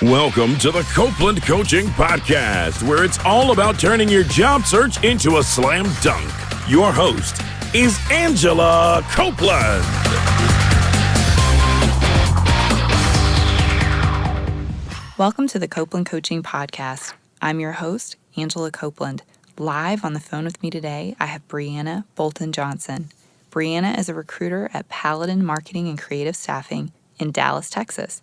Welcome to the Copeland Coaching Podcast, where it's all about turning your job search into a slam dunk. Your host is Angela Copeland. Welcome to the Copeland Coaching Podcast. I'm your host, Angela Copeland. Live on the phone with me today, I have Breanna Bolton Johnson. Breanna is a recruiter at Paladin Marketing and Creative Staffing in Dallas, Texas.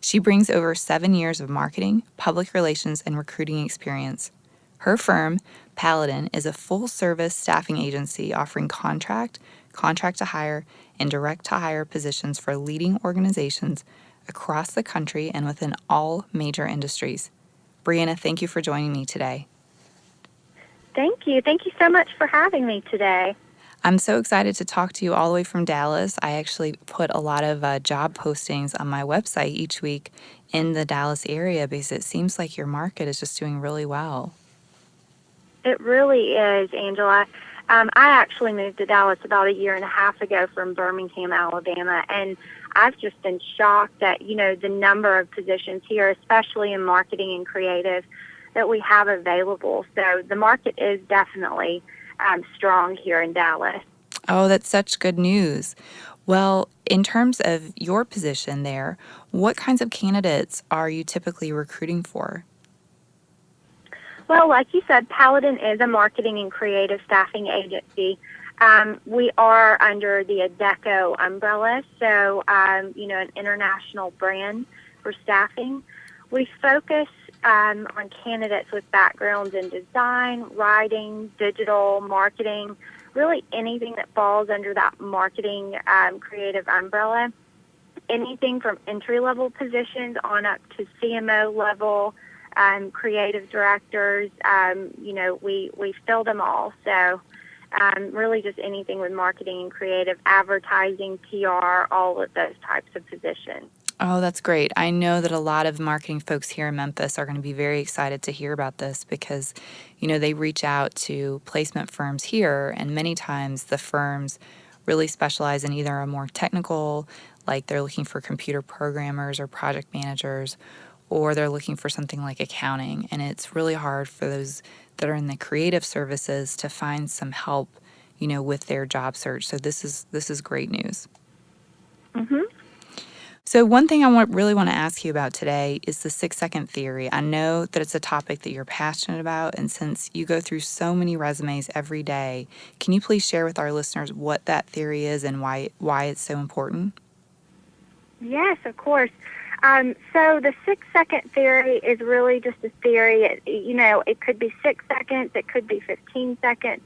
She brings over 7 years of marketing, public relations, and recruiting experience. Her firm, Paladin, is a full-service staffing agency offering contract to hire, and direct to hire positions for leading organizations across the country and within all major industries. Breanna, thank you for joining me today. Thank you. Thank you so much for having me today. I'm so excited to talk to you all the way from Dallas. I actually put a lot of job postings on my website each week in the Dallas area because it seems like your market is just doing really well. It really is, Angela. I actually moved to Dallas about 1.5 years ago from Birmingham, Alabama, and I've just been shocked at, the number of positions here, especially in marketing and creative, that we have available. So the market is definitely strong here in Dallas. Oh, that's such good news. Well, in terms of your position there, what kinds of candidates are you typically recruiting for? Well, like you said, Paladin is a marketing and creative staffing agency. We are under the Adecco umbrella, so, an international brand for staffing. We focus on candidates with backgrounds in design, writing, digital, marketing, really anything that falls under that marketing creative umbrella. Anything from entry-level positions on up to CMO level, creative directors, we fill them all. So really just anything with marketing and creative, advertising, PR, all of those types of positions. Oh, that's great. I know that a lot of marketing folks here in Memphis are going to be very excited to hear about this because, they reach out to placement firms here, and many times the firms really specialize in either a more technical, like they're looking for computer programmers or project managers, or they're looking for something like accounting. And it's really hard for those that are in the creative services to find some help, with their job search. So this is great news. Mm-hmm. So one thing I really want to ask you about today is the 6-second theory. I know that it's a topic that you're passionate about, and since you go through so many resumes every day, can you please share with our listeners what that theory is and why it's so important? Yes, of course. So the 6-second theory is really just a theory. It could be 6 seconds, it could be 15 seconds.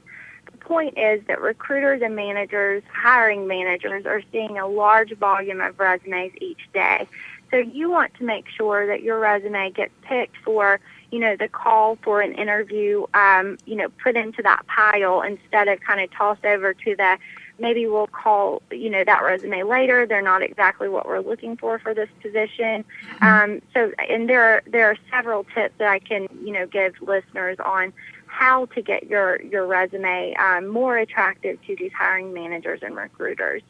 The point is that recruiters and managers, hiring managers, are seeing a large volume of resumes each day. So you want to make sure that your resume gets picked for, the call for an interview, put into that pile instead of kind of tossed over to the maybe we'll call, that resume later. They're not exactly what we're looking for this position. And there are several tips that I can, give listeners on how to get your resume more attractive to these hiring managers and recruiters.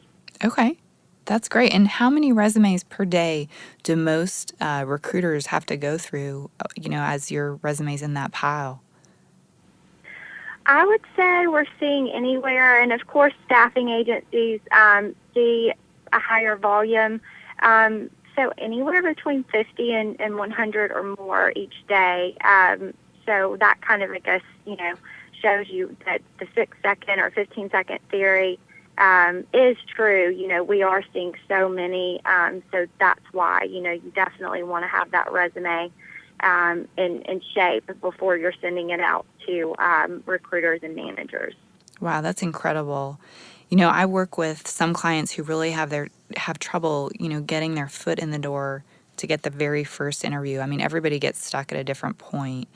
Okay, that's great. And how many resumes per day do most recruiters have to go through, as your resume's in that pile? I would say we're seeing anywhere, and of course staffing agencies see a higher volume, so anywhere between 50 and 100 or more each day. So that kind of, I guess, shows you that the 6-second or 15-second theory is true. We are seeing so many, so that's why, you definitely want to have that resume in shape before you're sending it out to recruiters and managers. Wow, that's incredible. I work with some clients who really have trouble, getting their foot in the door to get the very first interview. I mean, everybody gets stuck at a different point.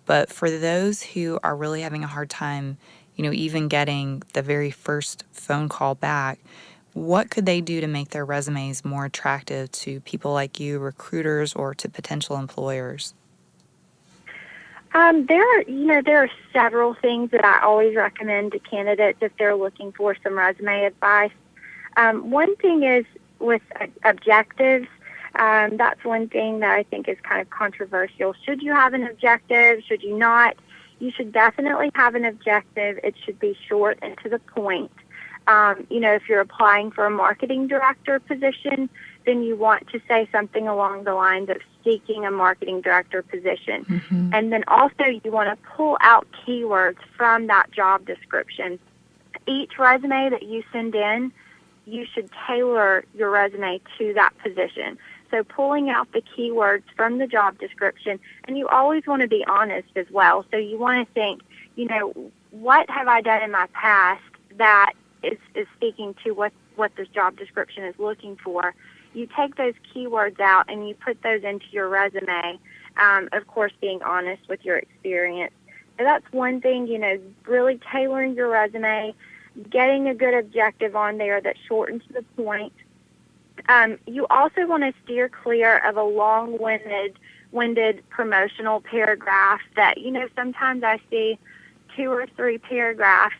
But for those who are really having a hard time, even getting the very first phone call back, what could they do to make their resumes more attractive to people like you, recruiters, or to potential employers? There are several things that I always recommend to candidates if they're looking for some resume advice. One thing is with objectives. That's one thing that I think is kind of controversial. Should you have an objective? Should you not? You should definitely have an objective. It should be short and to the point. If you're applying for a marketing director position, then you want to say something along the lines of seeking a marketing director position. Mm-hmm. And then also you want to pull out keywords from that job description. Each resume that you send in, you should tailor your resume to that position. So pulling out the keywords from the job description, and you always want to be honest as well. So you want to think, what have I done in my past that is speaking to what this job description is looking for. You take those keywords out and you put those into your resume, of course being honest with your experience. So that's one thing, really tailoring your resume, getting a good objective on there that's short and to the point. You also want to steer clear of a long-winded promotional paragraph that, sometimes I see 2 or 3 paragraphs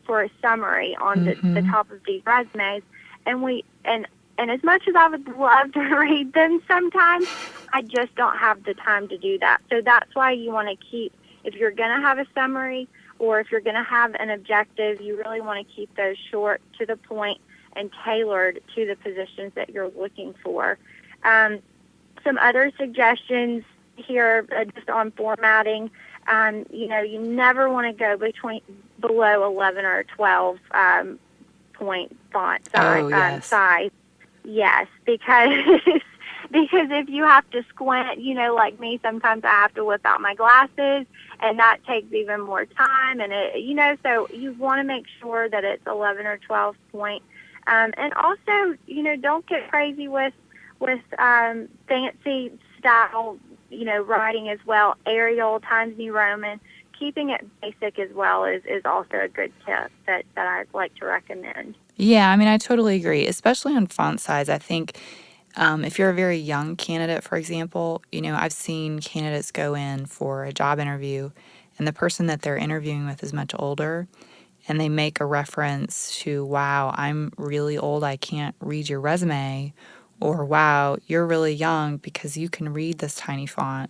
for a summary on the top of these resumes, and as much as I would love to read them sometimes, I just don't have the time to do that. So that's why you want to keep, if you're going to have a summary or if you're going to have an objective, you really want to keep those short, to the point, and tailored to the positions that you're looking for. Some other suggestions here just on formatting. You never want to go below 11 or 12 point font size. Size. Yes, because if you have to squint, like me, sometimes I have to whip out my glasses, and that takes even more time. And so you want to make sure that it's 11 or 12 point. And also, don't get crazy with fancy style, writing as well. Arial, Times New Roman, keeping it basic as well is also a good tip that I'd like to recommend. Yeah, I totally agree, especially on font size. I think if you're a very young candidate, for example, I've seen candidates go in for a job interview, and the person that they're interviewing with is much older, and they make a reference to, wow, I'm really old, I can't read your resume, or wow, you're really young because you can read this tiny font.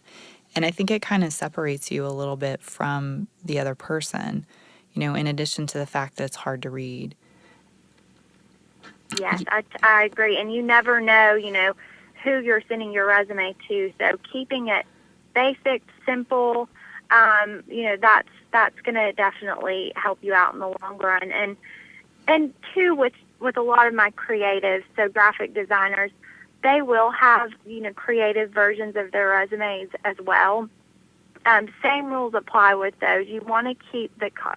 And I think it kind of separates you a little bit from the other person, in addition to the fact that it's hard to read. Yes, I agree. And you never know, who you're sending your resume to. So keeping it basic, simple, that's going to definitely help you out in the long run. And two, with a lot of my creatives, so graphic designers, they will have, creative versions of their resumes as well. Same rules apply with those. You want to keep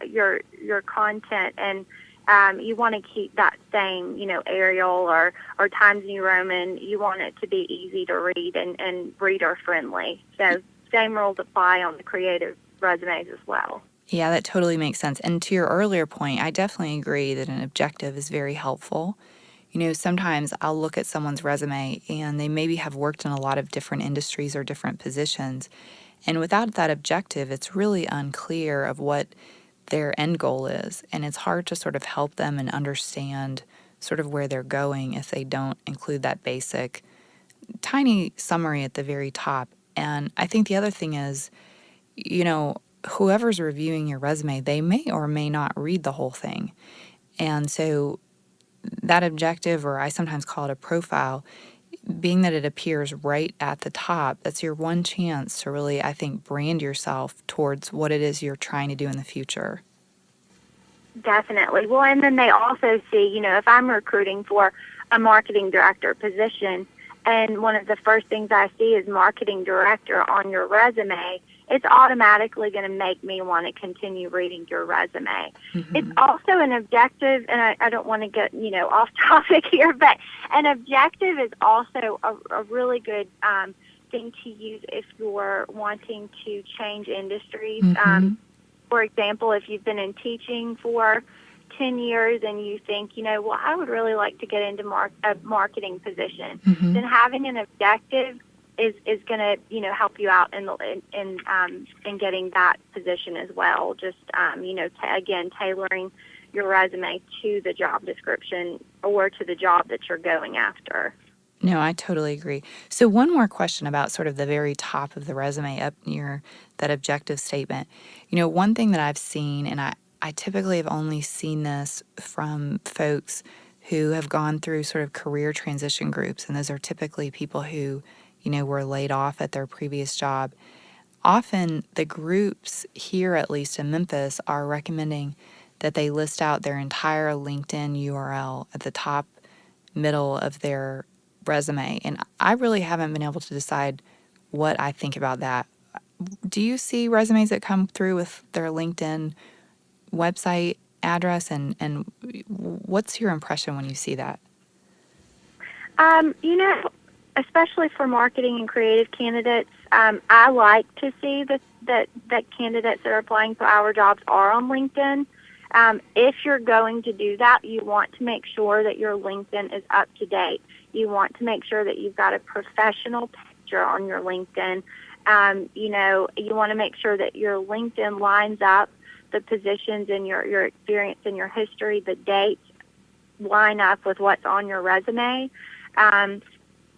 your content, and you want to keep that same, Arial or Times New Roman. You want it to be easy to read and reader friendly. So same rules apply on the creative resumes as well. Yeah, that totally makes sense. And to your earlier point, I definitely agree that an objective is very helpful. Sometimes I'll look at someone's resume and they maybe have worked in a lot of different industries or different positions. And without that objective, it's really unclear of what their end goal is. And it's hard to sort of help them and understand sort of where they're going if they don't include that basic, tiny summary at the very top. And I think the other thing is, whoever's reviewing your resume, they may or may not read the whole thing. And so that objective, or I sometimes call it a profile, being that it appears right at the top, that's your one chance to really, I think, brand yourself towards what it is you're trying to do in the future. Definitely. Well, and then they also see, if I'm recruiting for a marketing director position, and one of the first things I see is marketing director on your resume, it's automatically going to make me want to continue reading your resume. Mm-hmm. It's also an objective, and I don't want to get, off topic here, but an objective is also a really good thing to use if you're wanting to change industries. Mm-hmm. For example, if you've been in teaching for 10 years and you think, I would really like to get into a marketing position, mm-hmm. then having an objective is going to, help you out in getting that position as well. Just, again, tailoring your resume to the job description or to the job that you're going after. No, I totally agree. So, one more question about sort of the very top of the resume up near that objective statement. One thing that I've seen, and I typically have only seen this from folks who have gone through sort of career transition groups, and those are typically people who, were laid off at their previous job. Often, the groups here, at least in Memphis, are recommending that they list out their entire LinkedIn URL at the top middle of their resume. And I really haven't been able to decide what I think about that. Do you see resumes that come through with their LinkedIn website address? And what's your impression when you see that? You know, especially for marketing and creative candidates, I like to see that candidates that are applying for our jobs are on LinkedIn. If you're going to do that, you want to make sure that your LinkedIn is up to date. You want to make sure that you've got a professional picture on your LinkedIn. You want to make sure that your LinkedIn lines up the positions and your experience and your history, the dates line up with what's on your resume.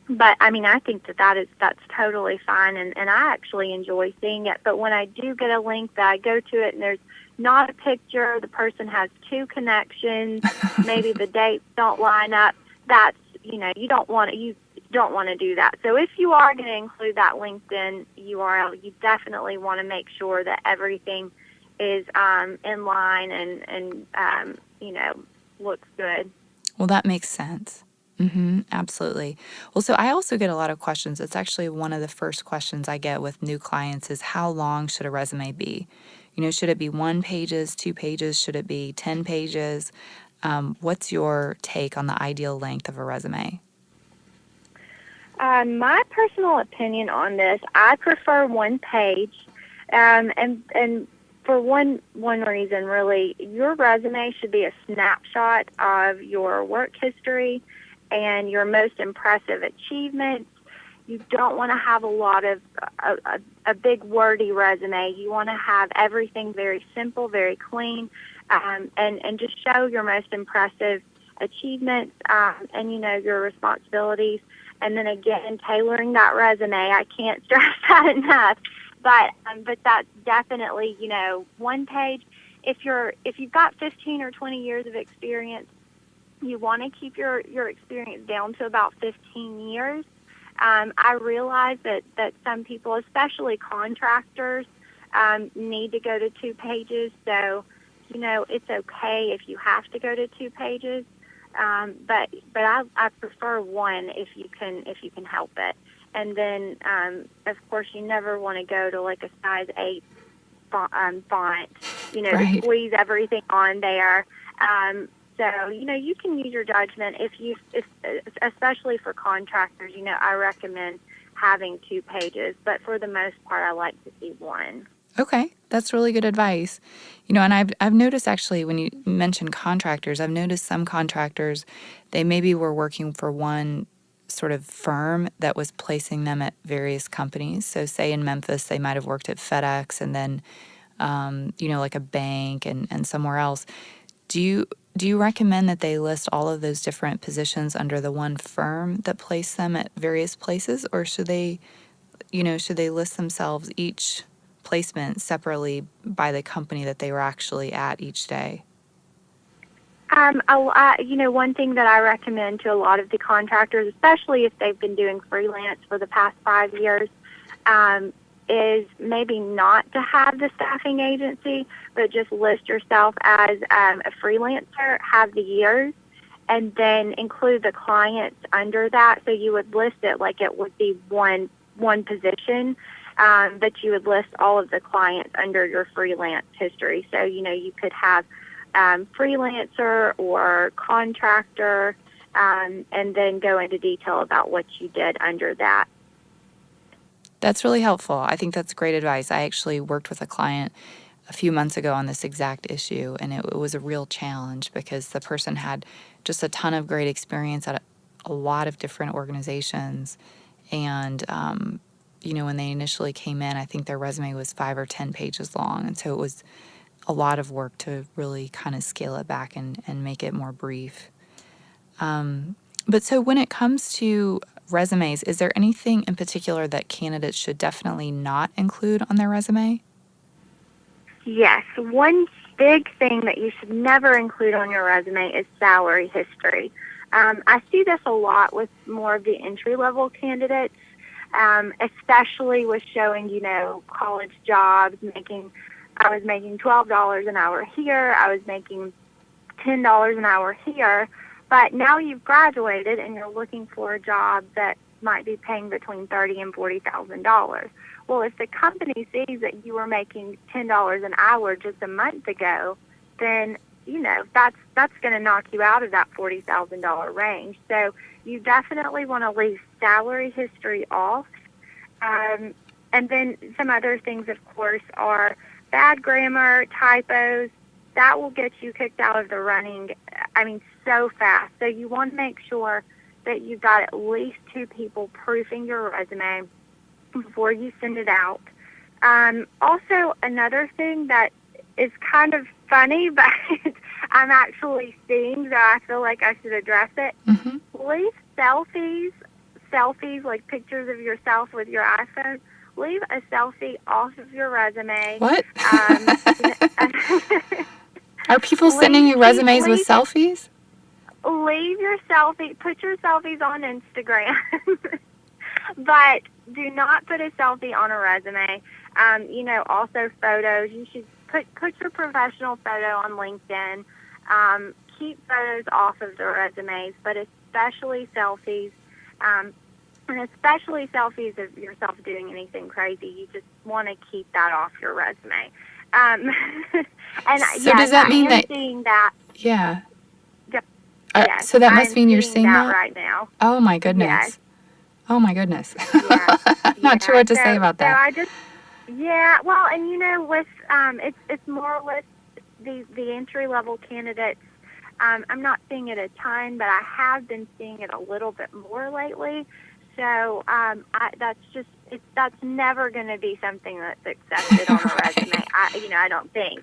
But I mean, I think that's totally fine, and I actually enjoy seeing it. But when I do get a link that I go to it and there's not a picture, the person has two connections, maybe the dates don't line up, that's, you don't want to do that. So if you are going to include that LinkedIn URL, you definitely want to make sure that everything is in line and looks good. Well, that makes sense. Absolutely. Well, so I also get a lot of questions. It's actually one of the first questions I get with new clients is how long should a resume be? Should it be 1 pages, 2 pages? Should it be 10 pages? What's your take on the ideal length of a resume? My personal opinion on this, I prefer 1 page, and for one reason, really, your resume should be a snapshot of your work history and your most impressive achievements. You don't want to have a lot of a big wordy resume. You want to have everything very simple, very clean, and just show your most impressive achievements and your responsibilities. And then again, tailoring that resume. I can't stress that enough. But that's definitely 1 page. If you've got 15 or 20 years of experience, you want to keep your experience down to about 15 years. I realize that some people, especially contractors, need to go to 2 pages. So, it's okay if you have to go to 2 pages. But I prefer 1 if you can help it. And then, of course, you never want to go to like a size 8 font, Right. to squeeze everything on there. So, you can use your judgment if especially for contractors, I recommend having 2 pages, but for the most part, I like to see 1. Okay, that's really good advice. And I've noticed actually when you mentioned contractors, I've noticed some contractors, they maybe were working for one sort of firm that was placing them at various companies. So say in Memphis, they might have worked at FedEx and then, like a bank and somewhere else. Do you recommend that they list all of those different positions under the one firm that placed them at various places, or should they list themselves each placement separately by the company that they were actually at each day? One thing that I recommend to a lot of the contractors, especially if they've been doing freelance for the past 5 years, is maybe not to have the staffing agency, but just list yourself as a freelancer, have the years, and then include the clients under that. So you would list it like it would be one position, but you would list all of the clients under your freelance history. So, you could have freelancer or contractor, and then go into detail about what you did under that. That's really helpful. I think that's great advice. I actually worked with a client a few months ago on this exact issue, and it was a real challenge because the person had just a ton of great experience at a lot of different organizations. And, when they initially came in, I think their resume was 5 or 10 pages long. And so it was a lot of work to really kind of scale it back and make it more brief. But so when it comes to resumes, is there anything in particular that candidates should definitely not include on their resume? Yes, one big thing that you should never include on your resume is salary history. I see this a lot with more of the entry-level candidates, especially with showing, college jobs, I was making $12 an hour here, I was making $10 an hour here, but now you've graduated and you're looking for a job that might be paying between $30,000 and $40,000. Well, if the company sees that you were making $10 an hour just a month ago, then that's going to knock you out of that $40,000 range. So you definitely want to leave salary history off. And then some other things, of course, are bad grammar, typos. That will get you kicked out of the running, so fast. So you want to make sure that you've got at least 2 people proofing your resume before you send it out. Also, another thing that is kind of funny, but I'm actually seeing, so I feel like I should address it. Mm-hmm. Leave selfies like pictures of yourself with your iPhone. Leave a selfie off of your resume. What? Are people sending you resumes with selfies? Leave your selfie, put your selfies on Instagram, but do not put a selfie on a resume. Also photos. You should put your professional photo on LinkedIn. Keep photos off of the resumes, but especially selfies. And especially selfies of yourself doing anything crazy. You just want to keep that off your resume. So does that mean that? Seeing that. Yeah. Yes, so that must mean you're seeing that right now. Oh my goodness. Yes. Oh my goodness. Yeah. Not sure what to say about that. So I just, well, and with it's more with the entry level candidates. I'm not seeing it a ton, but I have been seeing it a little bit more lately. So that's never going to be something that's accepted on a resume. I don't think.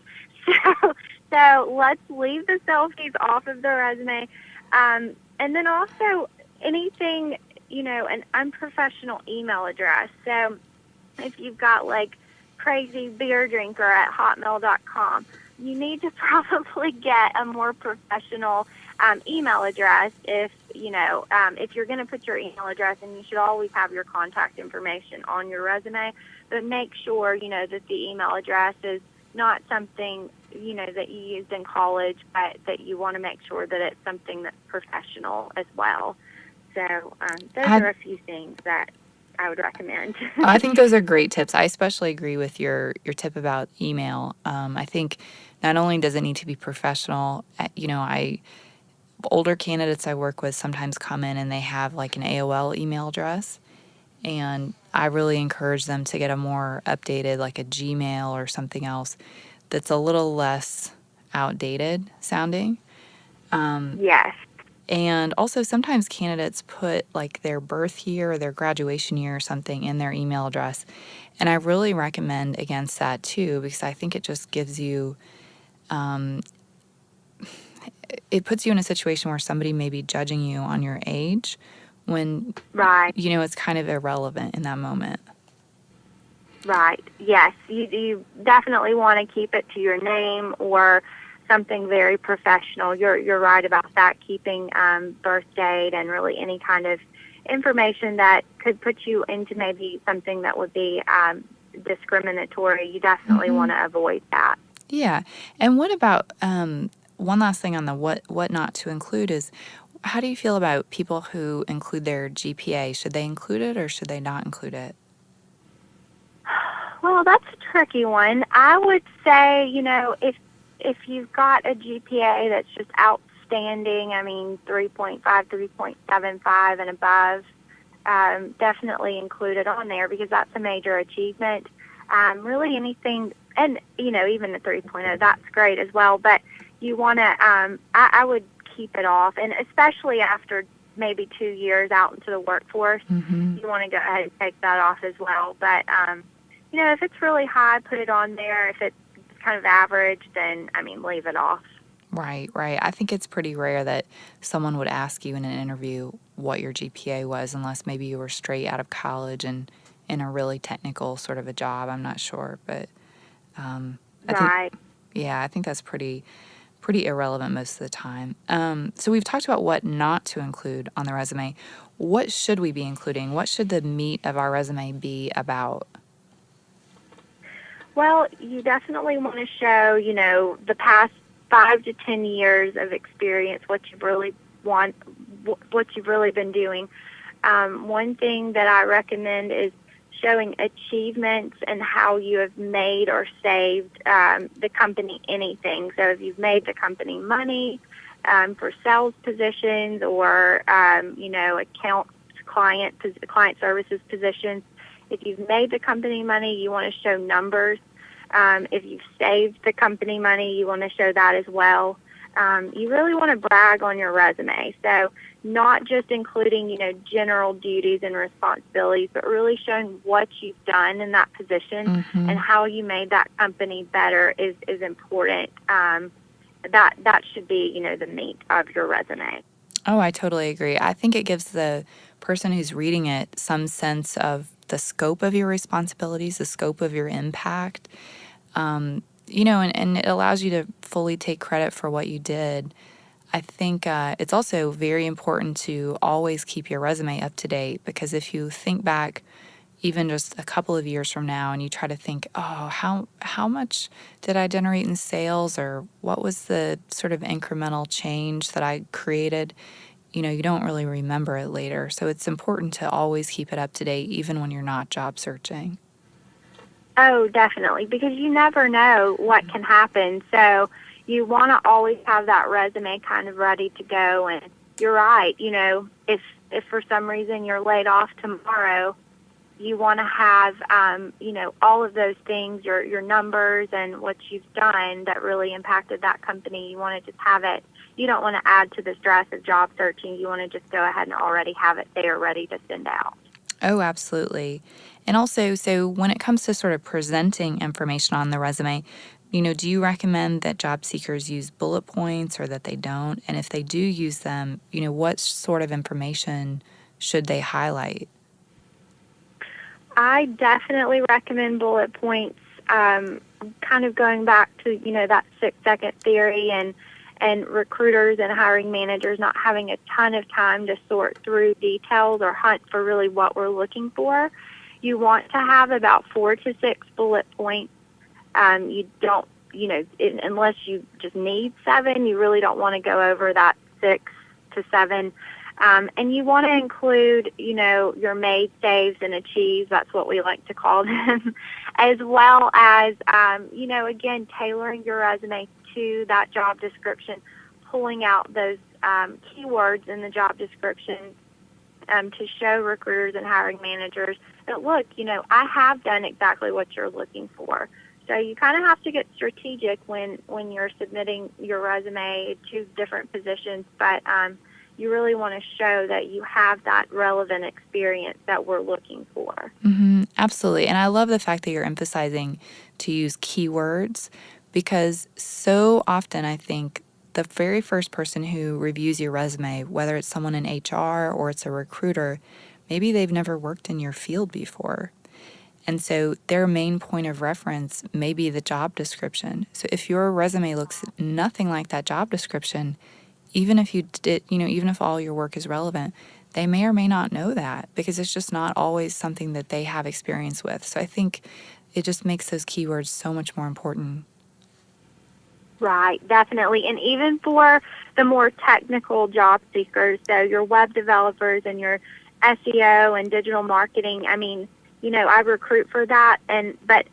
So let's leave the selfies off of the resume, and then also anything, an unprofessional email address. So if you've got like crazy beer drinker at hotmail.com, you need to probably get a more professional email address if you're going to put your email address, and you should always have your contact information on your resume, but make sure, that the email address is not something, that you used in college, but that you want to make sure that it's something that's professional as well. So those are a few things that I would recommend. I think those are great tips. I especially agree with your tip about email. I think not only does it need to be professional, older candidates I work with sometimes come in and they have like an AOL email address, and I really encourage them to get a more updated, like a Gmail or something else that's a little less outdated sounding. Yes. And also sometimes candidates put like their birth year or their graduation year or something in their email address. And I really recommend against that too, because I think it just gives you, it puts you in a situation where somebody may be judging you on your age when, right. It's kind of irrelevant in that moment. Right. Yes. You definitely want to keep it to your name or something very professional. You're right about that. Keeping birth date and really any kind of information that could put you into maybe something that would be discriminatory. You definitely want to avoid that. Yeah. And what about one last thing on the what not to include is, how do you feel about people who include their GPA? Should they include it or should they not include it? Well, that's a tricky one. I would say, if you've got a GPA that's just outstanding, 3.5, 3.75 and above, definitely include it on there because that's a major achievement. Really anything, and, even the 3.0, that's great as well. But you want to, I would keep it off, and especially after maybe 2 years out into the workforce, you want to go ahead and take that off as well. But, if it's really high, put it on there. If it's kind of average, then, leave it off. Right, right. I think it's pretty rare that someone would ask you in an interview what your GPA was, unless maybe you were straight out of college and in a really technical sort of a job. I'm not sure, but I think, Right. yeah, I think that's pretty irrelevant most of the time. So we've talked about what not to include on the resume. What should we be including? What should the meat of our resume be about? Well, you definitely want to show, the past 5 to 10 years of experience, what you've really been doing. One thing that I recommend is showing achievements and how you have made or saved the company anything. So if you've made the company money for sales positions or, accounts, client services positions, if you've made the company money, you want to show numbers. If you've saved the company money, you want to show that as well. You really want to brag on your resume. So not just including, general duties and responsibilities, but really showing what you've done in that position and how you made that company better is important. That should be, the meat of your resume. Oh, I totally agree. I think it gives the person who's reading it some sense of the scope of your responsibilities, the scope of your impact, and it allows you to fully take credit for what you did. I think it's also very important to always keep your resume up to date, because if you think back even just a couple of years from now and you try to think, oh, how much did I generate in sales, or what was the sort of incremental change that I created, you don't really remember it later. So it's important to always keep it up to date, even when you're not job searching. Oh, definitely, because you never know what can happen. So you want to always have that resume kind of ready to go. And you're right, if for some reason you're laid off tomorrow, you want to have, all of those things, your numbers and what you've done that really impacted that company. You want to just have it. You don't want to add to the stress of job searching. You want to just go ahead and already have it there ready to send out. Oh, absolutely. And also, so when it comes to sort of presenting information on the resume, do you recommend that job seekers use bullet points or that they don't? And if they do use them, what sort of information should they highlight? I definitely recommend bullet points, kind of going back to, that 6-second theory and recruiters and hiring managers not having a ton of time to sort through details or hunt for really what we're looking for. You want to have about 4 to 6 bullet points. You don't, unless you just need 7, you really don't want to go over that 6 to 7. And you want to include, your made, saves, and achieves. That's what we like to call them, as well as, again, tailoring your resume to that job description, pulling out those keywords in the job description to show recruiters and hiring managers that, look, I have done exactly what you're looking for. So you kind of have to get strategic when you're submitting your resume to different positions, but you really want to show that you have that relevant experience that we're looking for. Absolutely. And I love the fact that you're emphasizing to use keywords, because so often I think the very first person who reviews your resume, whether it's someone in HR or it's a recruiter, maybe they've never worked in your field before. And so their main point of reference may be the job description. So if your resume looks nothing like that job description, even if you did, even if all your work is relevant, they may or may not know that, because it's just not always something that they have experience with. So I think it just makes those keywords so much more important. Right, definitely. And even for the more technical job seekers, so your web developers and your SEO and digital marketing, I recruit for that, but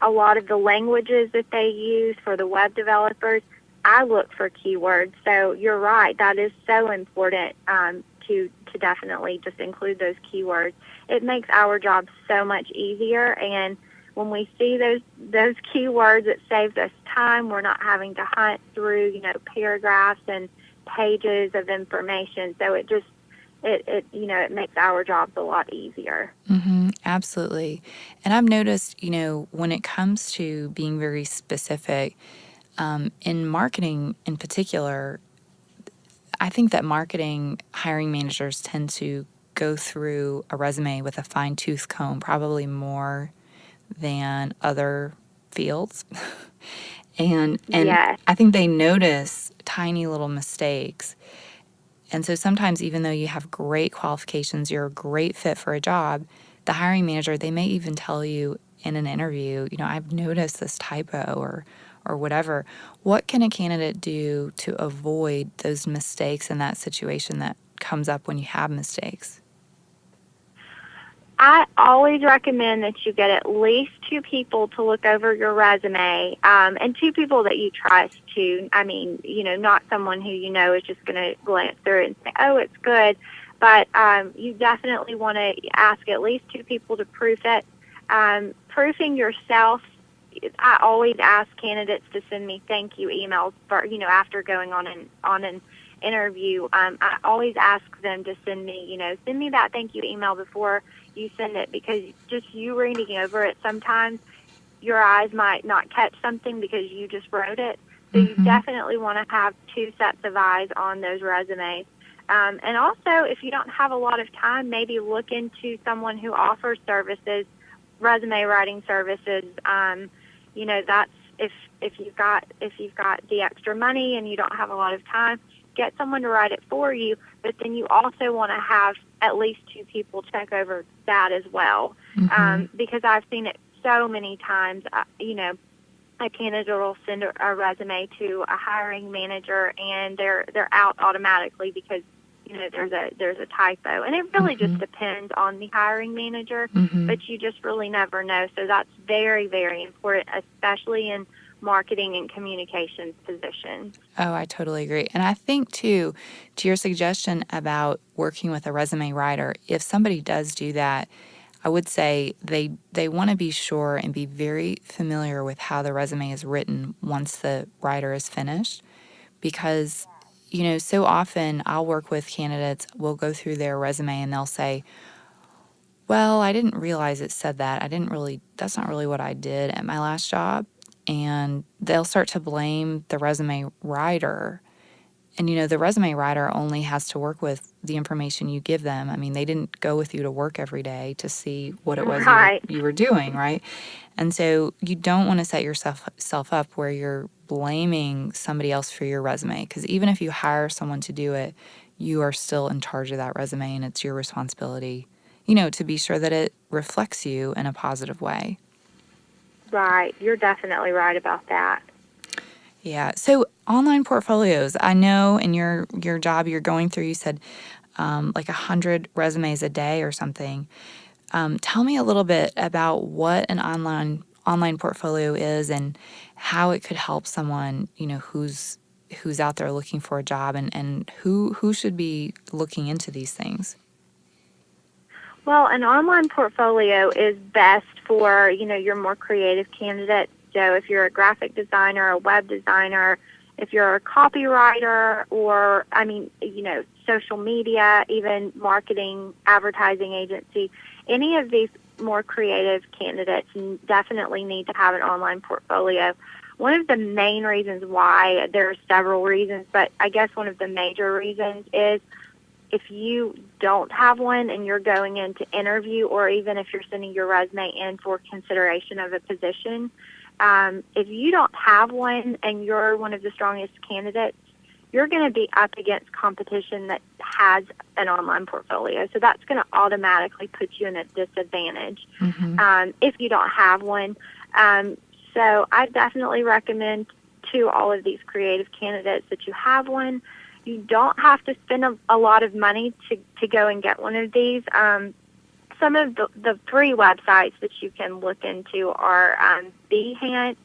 a lot of the languages that they use for the web developers, I look for keywords. So you're right, that is so important to definitely just include those keywords. It makes our job so much easier, and when we see those keywords, it saves us time. We're not having to hunt through, paragraphs and pages of information. So it makes our jobs a lot easier. Absolutely. And I've noticed, when it comes to being very specific, In marketing in particular, I think that marketing hiring managers tend to go through a resume with a fine-tooth comb, probably more than other fields. and Yes. I think they notice tiny little mistakes. And so sometimes, even though you have great qualifications, you're a great fit for a job, the hiring manager, they may even tell you in an interview, I've noticed this typo or whatever. What can a candidate do to avoid those mistakes in that situation that comes up when you have mistakes? I always recommend that you get at least 2 people to look over your resume, and 2 people that you trust to. I mean, not someone who is just going to glance through it and say, oh, it's good. But you definitely want to ask at least 2 people to proof it. Proofing yourself, I always ask candidates to send me thank you emails for, after going on an interview. I always ask them to send me that thank you email before you send it, because just you reading over it, sometimes your eyes might not catch something because you just wrote it. So you definitely want to have 2 sets of eyes on those resumes. And also, if you don't have a lot of time, maybe look into someone who offers services, resume writing services. That's if you've got the extra money and you don't have a lot of time, get someone to write it for you. But then you also want to have at least 2 people check over that as well, because I've seen it so many times. A candidate will send a resume to a hiring manager and they're out automatically because there's a typo, and it really just depends on the hiring manager, but you just really never know. So that's very, very important, especially in marketing and communications positions. Oh, I totally agree. And I think, too, to your suggestion about working with a resume writer, if somebody does do that, I would say they want to be sure and be very familiar with how the resume is written once the writer is finished. Because, so often I'll work with candidates, we'll go through their resume and they'll say, well, I didn't realize it said that. That's not really what I did at my last job. And they'll start to blame the resume writer. And, the resume writer only has to work with the information you give them. I mean, they didn't go with you to work every day to see what it was Right. you were doing, right? And so you don't want to set yourself up where you're blaming somebody else for your resume, because even if you hire someone to do it, you are still in charge of that resume, and it's your responsibility, to be sure that it reflects you in a positive way. Right. You're definitely right about that. Yeah. So online portfolios, I know in your job you're going through, you said like 100 resumes a day or something. Tell me a little bit about what an online portfolio is and how it could help someone, who's out there looking for a job, and who should be looking into these things. Well, an online portfolio is best for, your more creative candidates. So if you're a graphic designer, a web designer, if you're a copywriter, or, social media, even marketing, advertising agency, any of these more creative candidates definitely need to have an online portfolio. One of the main reasons why, there are several reasons, but I guess one of the major reasons is if you don't have one and you're going in to interview, or even if you're sending your resume in for consideration of a position, if you don't have one and you're one of the strongest candidates, you're going to be up against competition that has an online portfolio. So that's going to automatically put you in a disadvantage if you don't have one. So I definitely recommend to all of these creative candidates that you have one. You don't have to spend a lot of money to go and get one of these. Some of the free websites that you can look into are Behance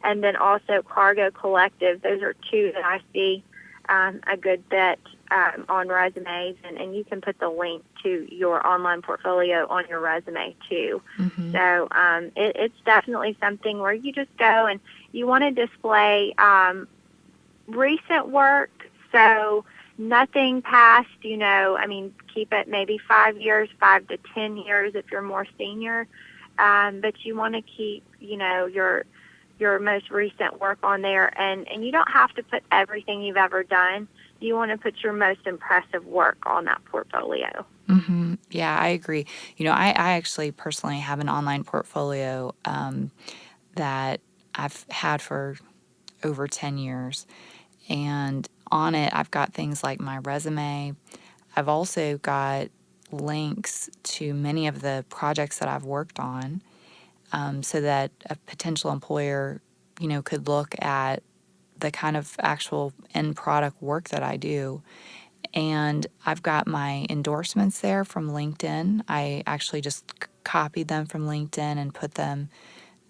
and then also Cargo Collective. Those are 2 that I see a good bit on resumes, and you can put the link to your online portfolio on your resume too. So it's definitely something where you just go and you want to display recent work. So nothing past, keep it maybe 5 years, 5 to 10 years if you're more senior. But you want to keep, your most recent work on there, and you don't have to put everything you've ever done. You want to put your most impressive work on that portfolio. Mm-hmm. Yeah, I agree. I actually personally have an online portfolio that I've had for over 10 years. And on it, I've got things like my resume. I've also got links to many of the projects that I've worked on, so that a potential employer, could look at the kind of actual end product work that I do. And I've got my endorsements there from LinkedIn. I actually just copied them from LinkedIn and put them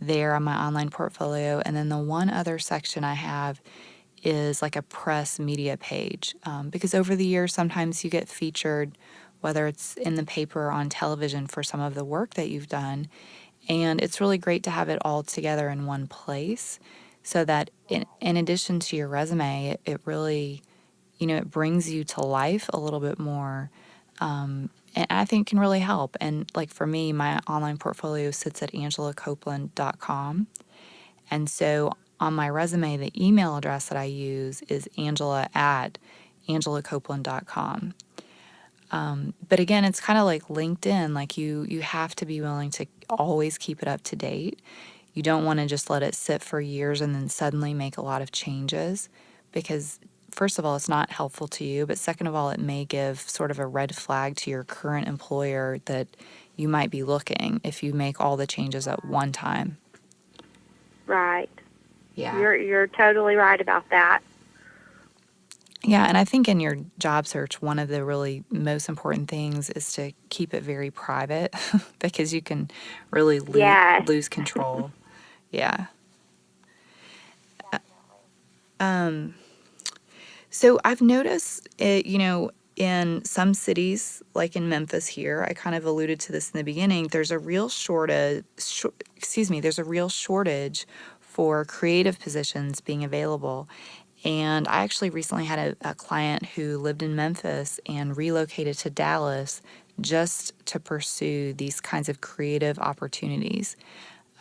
there on my online portfolio. And then the one other section I have is like a press media page, because over the years, sometimes you get featured, whether it's in the paper or on television, for some of the work that you've done. And it's really great to have it all together in one place, so that in addition to your resume, it really, it brings you to life a little bit more. And I think can really help. And like for me, my online portfolio sits at angelacopeland.com. And so on my resume, the email address that I use is angela@angelacopeland.com. But again, it's kind of like LinkedIn. Like you have to be willing to always keep it up to date. You don't want to just let it sit for years and then suddenly make a lot of changes, because first of all, it's not helpful to you, but second of all, it may give sort of a red flag to your current employer that you might be looking if you make all the changes at one time. Right. Yeah. You're totally right about that. Yeah, and I think in your job search, one of the really most important things is to keep it very private because you can really Yes. lose control. Yeah. So I've noticed, in some cities, like in Memphis here, I kind of alluded to this in the beginning, there's a real there's a real shortage for creative positions being available. And I actually recently had a client who lived in Memphis and relocated to Dallas just to pursue these kinds of creative opportunities.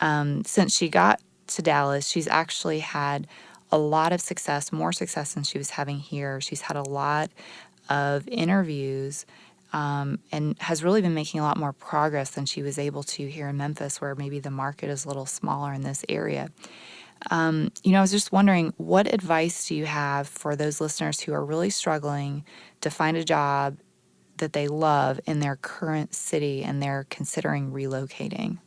Since she got to Dallas, she's actually had a lot of success, more success than she was having here. She's had a lot of interviews, and has really been making a lot more progress than she was able to here in Memphis, where maybe the market is a little smaller in this area. I was just wondering, what advice do you have for those listeners who are really struggling to find a job that they love in their current city and they're considering relocating?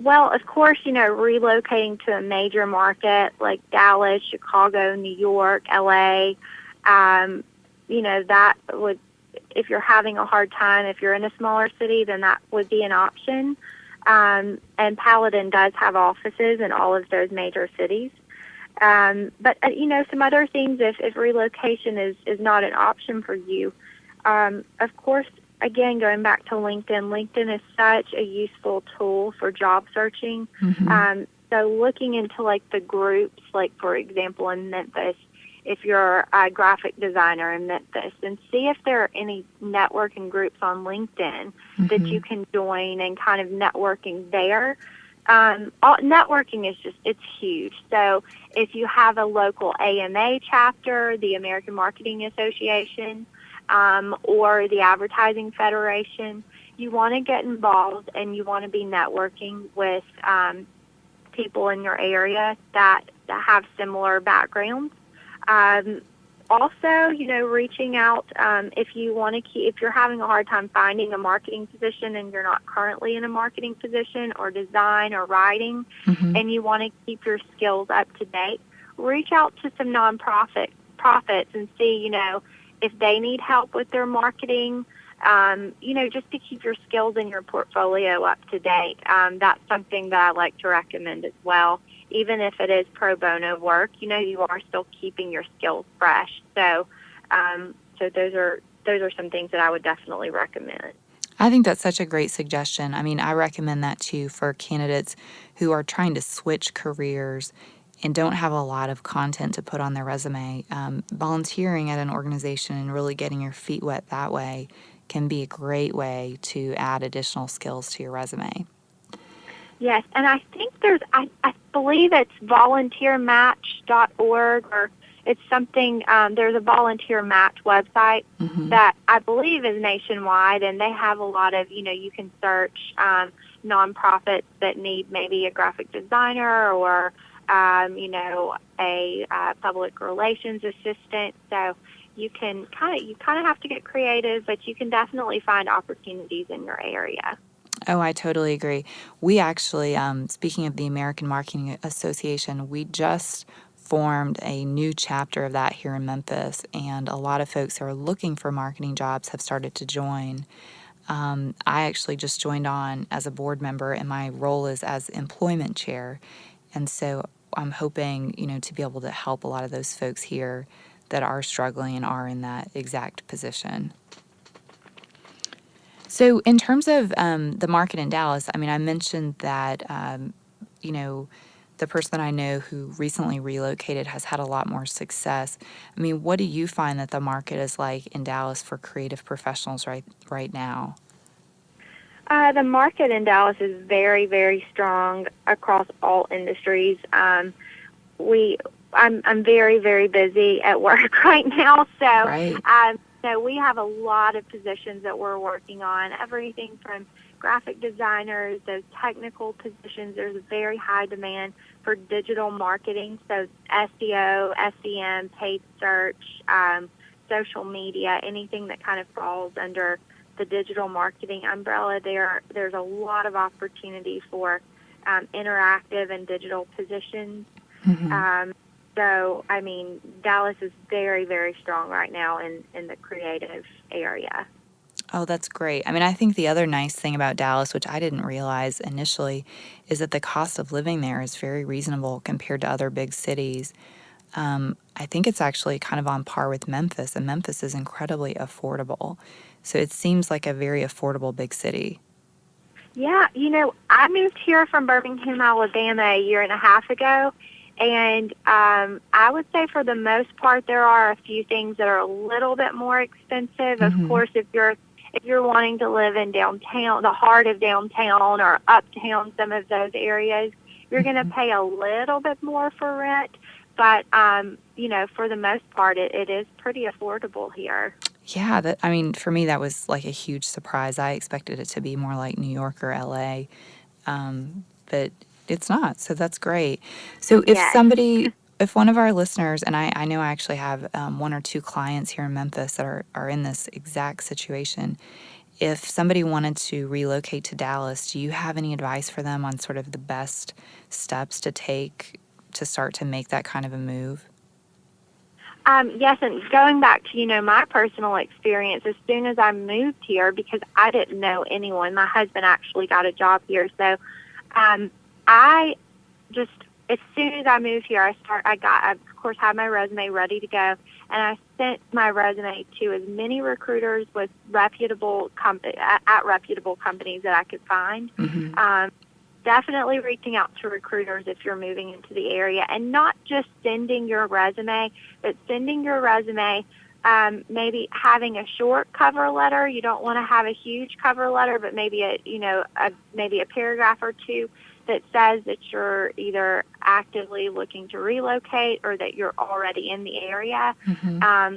Well, of course, relocating to a major market like Dallas, Chicago, New York, LA, that would, if you're having a hard time, if you're in a smaller city, then that would be an option. And Paladin does have offices in all of those major cities. But some other things, if relocation is not an option for you, of course, again, going back to LinkedIn is such a useful tool for job searching. Mm-hmm. So looking into like the groups, like for example in Memphis, if you're a graphic designer in Memphis, and see if there are any networking groups on LinkedIn that you can join and kind of networking there. Networking is it's huge. So if you have a local AMA chapter, the American Marketing Association, or the Advertising Federation, you want to get involved and you want to be networking with people in your area that have similar backgrounds. Also, reaching out if you're having a hard time finding a marketing position and you're not currently in a marketing position or design or writing, and you want to keep your skills up to date, reach out to some nonprofits and see, if they need help with their marketing, just to keep your skills in your portfolio up to date. That's something that I like to recommend as well. Even if it is pro bono work, you are still keeping your skills fresh. So those are some things that I would definitely recommend. I think that's such a great suggestion. I mean, I recommend that too for candidates who are trying to switch careers and don't have a lot of content to put on their resume. Volunteering at an organization and really getting your feet wet that way can be a great way to add additional skills to your resume. Yes, and I think I believe it's volunteermatch.org, or it's something, there's a volunteer match website Mm-hmm. that I believe is nationwide, and they have a lot of, you can search nonprofits that need maybe a graphic designer or, a public relations assistant. So you kind of have to get creative, but you can definitely find opportunities in your area. Oh, I totally agree. We actually, speaking of the American Marketing Association, we just formed a new chapter of that here in Memphis, and a lot of folks who are looking for marketing jobs have started to join. I actually just joined on as a board member, and my role is as employment chair. And so I'm hoping, to be able to help a lot of those folks here that are struggling and are in that exact position. So in terms of the market in Dallas, I mean, I mentioned that, the person that I know who recently relocated has had a lot more success. I mean, what do you find that the market is like in Dallas for creative professionals right now? The market in Dallas is very, very strong across all industries. I'm very, very busy at work right now, Right. so we have a lot of positions that we're working on. Everything from graphic designers, those technical positions. There's a very high demand for digital marketing, so SEO, SEM, paid search, social media, anything that kind of falls under the digital marketing umbrella. There's a lot of opportunity for interactive and digital positions. Mm-hmm. So, I mean, Dallas is very, very strong right now in the creative area. Oh, that's great. I mean, I think the other nice thing about Dallas, which I didn't realize initially, is that the cost of living there is very reasonable compared to other big cities. I think it's actually kind of on par with Memphis, and Memphis is incredibly affordable. So it seems like a very affordable big city. Yeah, I moved here from Birmingham, Alabama a year and a half ago, and I would say for the most part there are a few things that are a little bit more expensive. Of Mm-hmm. course, if you're wanting to live in downtown, the heart of downtown or uptown, some of those areas, you're going to pay a little bit more for rent. But, for the most part, it is pretty affordable here. Yeah, I mean, for me, that was like a huge surprise. I expected it to be more like New York or LA, but it's not. So that's great. So Yes. if one of our listeners, and I know I actually have one or two clients here in Memphis that are in this exact situation, if somebody wanted to relocate to Dallas, do you have any advice for them on sort of the best steps to take to start to make that kind of a move? Yes, and going back to, my personal experience, as soon as I moved here, because I didn't know anyone, my husband actually got a job here, so I just, as soon as I moved here, I of course had my resume ready to go, and I sent my resume to as many recruiters with reputable companies that I could find. Mm-hmm. Definitely reaching out to recruiters if you're moving into the area, and not just sending your resume, but sending your resume, maybe having a short cover letter. You don't want to have a huge cover letter, but maybe maybe a paragraph or two that says that you're either actively looking to relocate or that you're already in the area. Mm-hmm.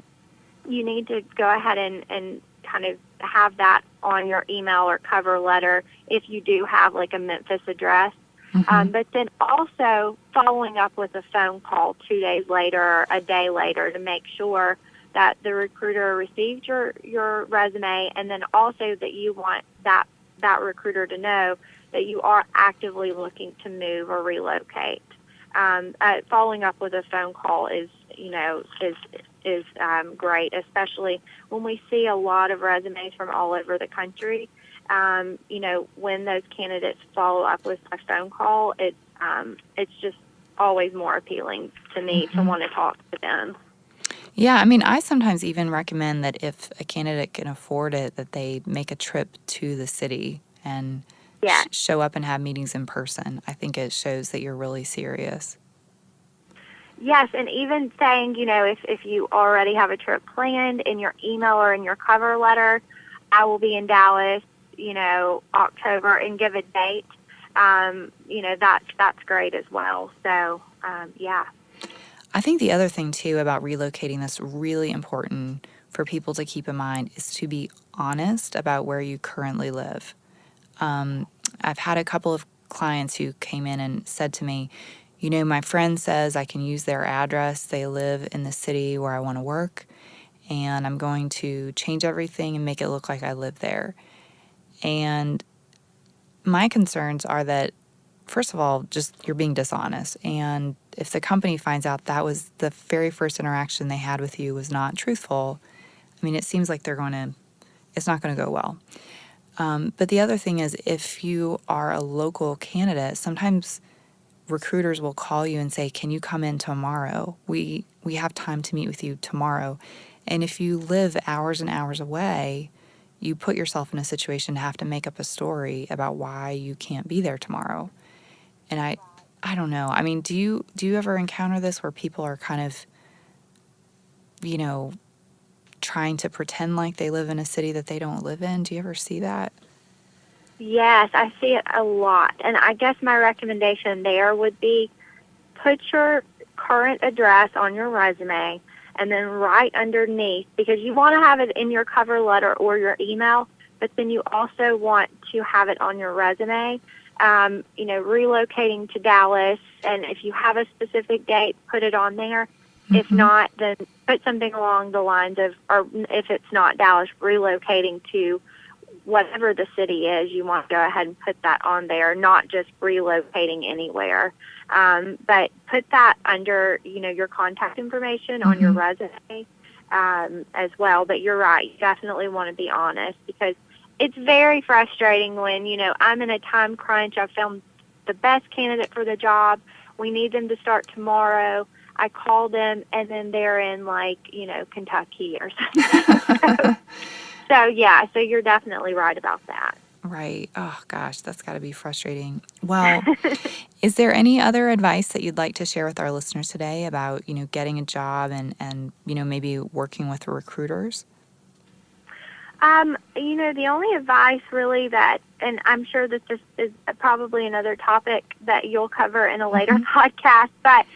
You need to go ahead and kind of have that on your email or cover letter if you do have like a Memphis address. Mm-hmm. But then also following up with a phone call 2 days later or a day later to make sure that the recruiter received your resume, and then also that you want that recruiter to know that you are actively looking to move or relocate. Following up with a phone call is great, especially when we see a lot of resumes from all over the country. When those candidates follow up with a phone call, it's just always more appealing to me to want to talk to them. Yeah, I mean, I sometimes even recommend that if a candidate can afford it, that they make a trip to the city and Yeah. show up and have meetings in person. I think it shows that you're really serious. Yes, and even saying, if you already have a trip planned in your email or in your cover letter, I will be in Dallas, October, and give a date. That's great as well. So, yeah. I think the other thing, too, about relocating that's really important for people to keep in mind is to be honest about where you currently live. I've had a couple of clients who came in and said to me, my friend says I can use their address. They live in the city where I want to work, and I'm going to change everything and make it look like I live there. And my concerns are that, first of all, just you're being dishonest. And if the company finds out that was the very first interaction they had with you was not truthful, I mean, it seems like it's not going to go well. But the other thing is, if you are a local candidate, sometimes recruiters will call you and say, can you come in tomorrow? We have time to meet with you tomorrow. And if you live hours and hours away, you put yourself in a situation to have to make up a story about why you can't be there tomorrow. And I don't know. I mean, do you ever encounter this where people are kind of, trying to pretend like they live in a city that they don't live in? Do you ever see that? Yes, I see it a lot. And I guess my recommendation there would be put your current address on your resume and then right underneath, because you want to have it in your cover letter or your email, but then you also want to have it on your resume. Relocating to Dallas, and if you have a specific date, put it on there. Mm-hmm. If not, then put something along the lines of, or if it's not Dallas, relocating to whatever the city is, you want to go ahead and put that on there, not just relocating anywhere. But put that under, your contact information on your resume as well. But you're right, you definitely want to be honest, because it's very frustrating when, I'm in a time crunch. I've found the best candidate for the job. We need them to start tomorrow. I call them, and then they're in, Kentucky or something. So you're definitely right about that. Right. Oh, gosh, that's got to be frustrating. Well, is there any other advice that you'd like to share with our listeners today about, getting a job and maybe working with recruiters? The only advice really that, and I'm sure that this is probably another topic that you'll cover in a later podcast, but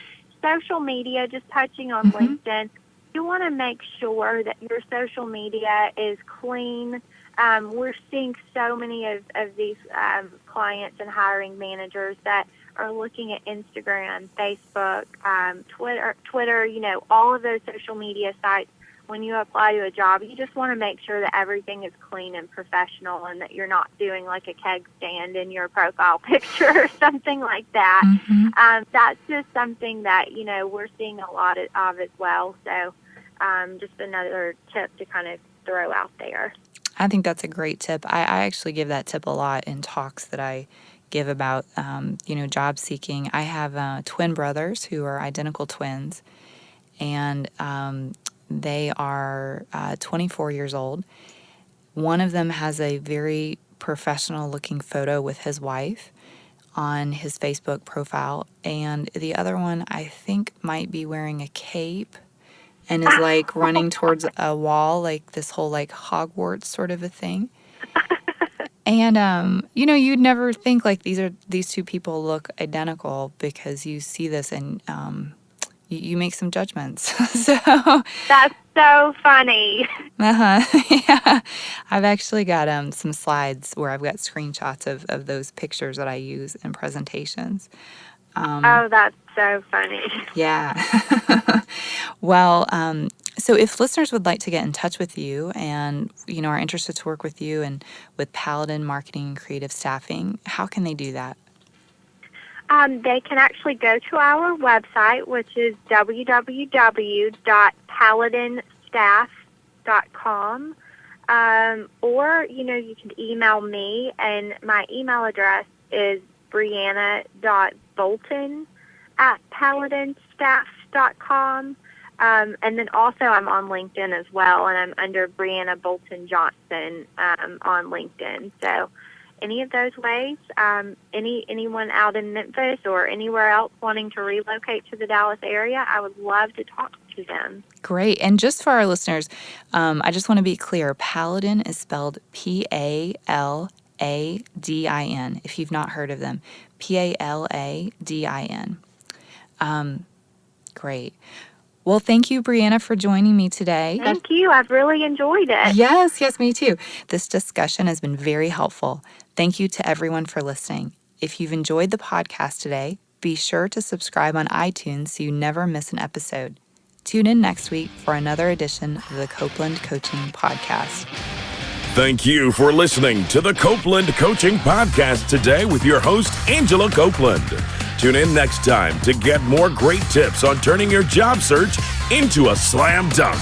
social media, just touching on LinkedIn, you want to make sure that your social media is clean. We're seeing so many of these clients and hiring managers that are looking at Instagram, Facebook, Twitter, all of those social media sites. When you apply to a job, you just want to make sure that everything is clean and professional and that you're not doing like a keg stand in your profile picture or something like that. That's just something that, we're seeing a lot of as well. So just another tip to kind of throw out there. I think that's a great tip. I actually give that tip a lot in talks that I give about, job seeking. I have twin brothers who are identical twins, and they are 24 years old. One of them has a very professional-looking photo with his wife on his Facebook profile, and the other one, I think, might be wearing a cape and is, running towards a wall, this whole, Hogwarts sort of a thing. And, you'd never think, these two people look identical because you see this and you make some judgments. So that's so funny. Yeah. I've actually got some slides where I've got screenshots of those pictures that I use in presentations. That's so funny. Yeah. Well, so if listeners would like to get in touch with you and, are interested to work with you and with Paladin Marketing and Creative Staffing, how can they do that? They can actually go to our website, which is www.paladinstaff.com, or, you can email me, and my email address is breanna.bolton@paladinstaff.com. And then also I'm on LinkedIn as well, and I'm under Breanna Bolton Johnson on LinkedIn. So any of those ways, anyone out in Memphis or anywhere else wanting to relocate to the Dallas area, I would love to talk to them. Great. And just for our listeners, I just want to be clear, Paladin is spelled Paladin. if you've not heard of them. Paladin. Great. Well, thank you, Breanna, for joining me today. Thank you. I've really enjoyed it. Yes, me too. This discussion has been very helpful. Thank you to everyone for listening. If you've enjoyed the podcast today, be sure to subscribe on iTunes so you never miss an episode. Tune in next week for another edition of the Copeland Coaching Podcast. Thank you for listening to the Copeland Coaching Podcast today with your host, Angela Copeland. Tune in next time to get more great tips on turning your job search into a slam dunk.